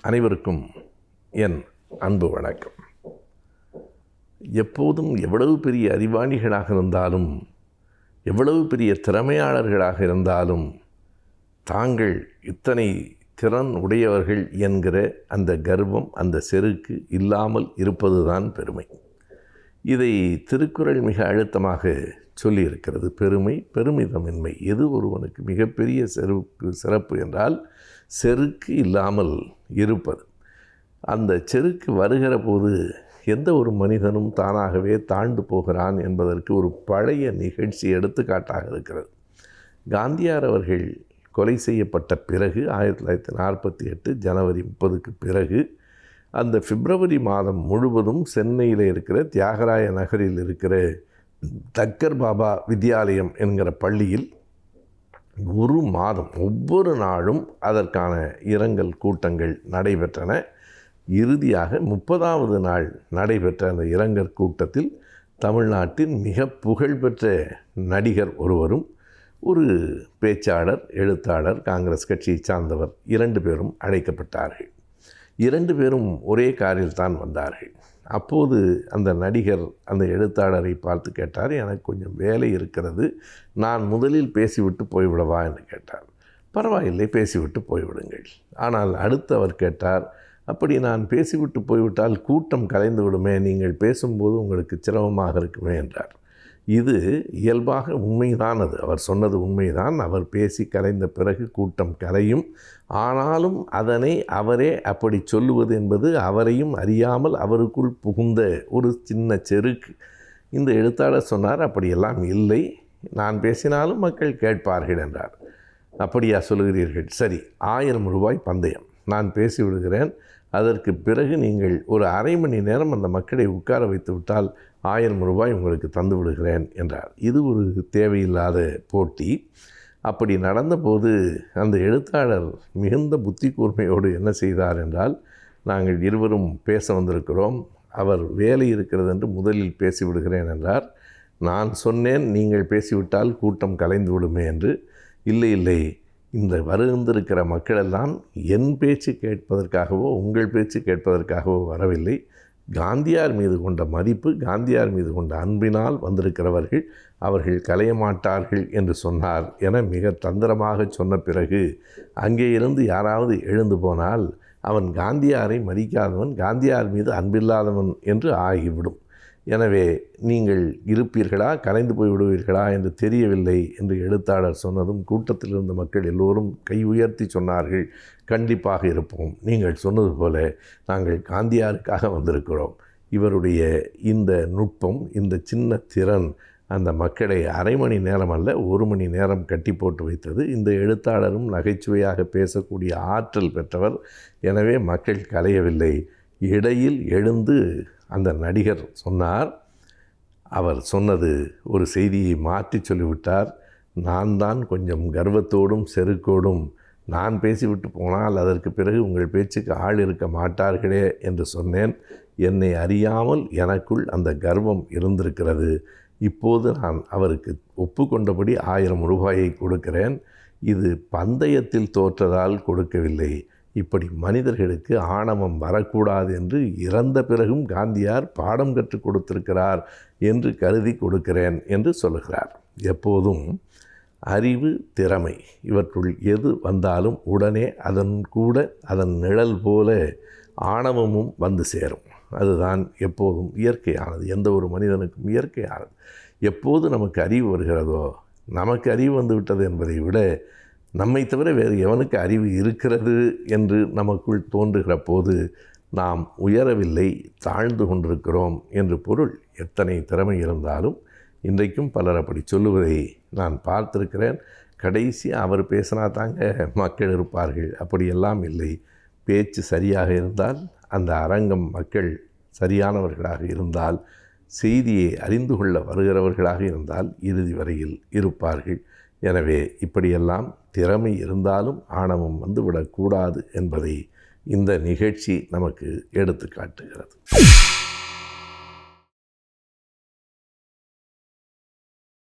அனைவருக்கும் என் அன்பு வணக்கம். எப்போதும் எவ்வளவு பெரிய அறிவாளிகளாக இருந்தாலும், எவ்வளவு பெரிய திறமையாளர்களாக இருந்தாலும், தாங்கள் இத்தனை திறன் உடையவர்கள் என்கிற அந்த கர்வம், அந்த செருக்கு இல்லாமல் இருப்பதுதான் பெருமை. இதை திருக்குறள் மிக அழுத்தமாக சொல்லியிருக்கிறது. பெருமிதமின்மை எது ஒருவனுக்கு மிகப்பெரிய சிறப்பு என்றால் செருக்கு இல்லாமல் இருப்பது. அந்த செருக்கு வருகிற போது எந்த ஒரு மனிதனும் தானாகவே தாழ்ந்து போகிறான் என்பதற்கு ஒரு பழைய நிகழ்ச்சி எடுத்துக்காட்டாக இருக்கிறது. காந்தியார் அவர்கள் கொலை செய்யப்பட்ட பிறகு 1948 ஜனவரி 30க்கு பிறகு அந்த பிப்ரவரி மாதம் முழுவதும் சென்னையில் இருக்கிற தியாகராய நகரில் இருக்கிற தக்கர் பாபா வித்யாலயம் என்கிற பள்ளியில் ஒரு மாதம் ஒவ்வொரு நாளும் அதற்கான இரங்கல் கூட்டங்கள் நடைபெற்றன. இறுதியாக 30வது நாள் நடைபெற்ற அந்த இரங்கல் கூட்டத்தில் தமிழ்நாட்டின் மிக புகழ்பெற்ற நடிகர் ஒருவரும் ஒரு பேச்சாளர், எழுத்தாளர், காங்கிரஸ் கட்சியை சார்ந்தவர் 2 பேரும் அழைக்கப்பட்டார்கள். 2 பேரும் ஒரே காரில் தான் வந்தார்கள். அப்போது அந்த நடிகர் அந்த எழுத்தாளரை பார்த்து கேட்டார், எனக்கு கொஞ்சம் வேலை இருக்கிறது, நான் முதலில் பேசிவிட்டு போய்விடவா என்று கேட்டார். பரவாயில்லை, பேசிவிட்டு போய்விடுங்கள். ஆனால் அடுத்து அவர் கேட்டார், அப்படி நான் பேசிவிட்டு போய்விட்டால் கூட்டம் கலைந்து விடுமே, நீங்கள் பேசும்போது உங்களுக்கு சிரமமாக இருக்குமே என்றார். இது இயல்பாக உண்மைதான். அது அவர் சொன்னது உண்மைதான். அவர் பேசி கலைந்த பிறகு கூட்டம் கலையும். ஆனாலும் அதனை அவரே அப்படி சொல்லுவது என்பது அவரையும் அறியாமல் அவருக்குள் புகுந்த ஒரு சின்ன செருக்கு. இந்த எழுத்தாளர் சொன்னார், அப்படியெல்லாம் இல்லை, நான் பேசினாலும் மக்கள் கேட்பார்கள் என்றார். அப்படியா சொல்லுகிறீர்கள்? சரி, 1000 ரூபாய் பந்தயம், நான் பேசிவிடுகிறேன். அதற்கு பிறகு நீங்கள் ஒரு அரை மணி நேரம் அந்த மக்களை உட்கார வைத்து விட்டால் 1000 ரூபாய் உங்களுக்கு தந்து விடுகிறேன் என்றார். இது ஒரு தேவையில்லாத போட்டி. அப்படி நடந்தபோது அந்த எழுத்தாளர் மிகுந்த புத்தி கூர்மையோடு என்ன செய்தார் என்றால், நாங்கள் இருவரும் பேச வந்திருக்கிறோம், அவர் வேலை இருக்கிறது என்று முதலில் பேசிவிடுகிறேன் என்றார். நான் சொன்னேன், நீங்கள் பேசிவிட்டால் கூட்டம் கலைந்து விடுமே என்று. இல்லை, இந்த வருந்திருக்கிற மக்களெல்லாம் என் பேச்சு கேட்பதற்காகவோ உங்கள் பேச்சு கேட்பதற்காகவோ வரவில்லை. காந்தியார் மீது கொண்ட மதிப்பு, காந்தியார் மீது கொண்ட அன்பினால் வந்திருக்கிறவர்கள், அவர்கள் கலைய மாட்டார்கள் என்று சொன்னார் என மிக தந்திரமாக சொன்ன பிறகு அங்கே இருந்து யாராவது எழுந்து போனால் அவன் காந்தியாரை மதிக்காதவன், காந்தியார் மீது அன்பில்லாதவன் என்று ஆகிவிடும். எனவே நீங்கள் இருப்பீர்களா, கலைந்து போய்விடுவீர்களா என்று தெரியவில்லை என்று எழுத்தாளர் சொன்னதும் கூட்டத்தில் இருந்த மக்கள் எல்லோரும் கை உயர்த்தி சொன்னார்கள், கண்டிப்பாக இருப்போம், நீங்கள் சொன்னது போல நாங்கள் காந்தியாருக்காக வந்திருக்கிறோம். இவருடைய இந்த நுட்பம், இந்த சின்ன திறன் அந்த மக்களை அரை மணி நேரம் அல்ல 1 மணி நேரம் கட்டி போட்டு வைத்தது. இந்த எழுத்தாளரும் நகைச்சுவையாக பேசக்கூடிய ஆற்றல் பெற்றவர். எனவே மக்கள் கலையவில்லை. இடையில் எழுந்து அந்த நடிகர் சொன்னார், அவர் சொன்னது ஒரு செய்தியை மாற்றி சொல்லிவிட்டார். நான் தான் கொஞ்சம் கர்வத்தோடும் செருக்கோடும், நான் பேசிவிட்டு போனால் அதற்கு பிறகு உங்கள் பேச்சுக்கு ஆள் இருக்க மாட்டார்களே என்று சொன்னேன். என்னை அறியாமல் எனக்குள் அந்த கர்வம் இருந்திருக்கிறது. இப்போது நான் அவருக்கு ஒப்புக்கொண்டபடி 1000 ரூபாயை கொடுக்கிறேன். இது பந்தயத்தில் தோற்றதால் கொடுக்கவில்லை. இப்படி மனிதர்களுக்கு ஆணவம் வரக்கூடாது என்று இறந்த பிறகும் காந்தியார் பாடம் கற்றுக் கொடுத்திருக்கிறார் என்று கருதி கொடுக்கிறேன் என்று சொல்லுகிறார். எப்போதும் அறிவு, திறமை இவற்றுள் எது வந்தாலும் உடனே அதன் நிழல் போல ஆணவமும் வந்து சேரும். அதுதான் எப்போதும் இயற்கையானது, எந்த ஒரு மனிதனுக்கும் இயற்கையானது. எப்போது நமக்கு அறிவு வருகிறதோ, நமக்கு அறிவு வந்து விட்டது என்பதை விட நம்மை தவிர வேறு எவனுக்கு அறிவு இருக்கிறது என்று நமக்குள் தோன்றுகிற போது நாம் உயரவில்லை, தாழ்ந்து கொண்டிருக்கிறோம் என்று பொருள். எத்தனை திறமை இருந்தாலும் இன்றைக்கும் பலர் அப்படி சொல்லுவதை நான் பார்த்திருக்கிறேன். கடைசியாக அவர் பேசினா தாங்க மக்கள் இருப்பார்கள், அப்படியெல்லாம் இல்லை. பேச்சு சரியாக இருந்தால், அந்த அரங்கம் மக்கள் சரியானவர்களாக இருந்தால், செய்தியை அறிந்து கொள்ள வருகிறவர்களாக இருந்தால் இறுதி வரையில் இருப்பார்கள். எனவே இப்படியெல்லாம் திறமை இருந்தாலும் ஆணவம் வந்துவிடக்கூடாது என்பதை இந்த நிகழ்ச்சி நமக்கு எடுத்து காட்டுகிறது.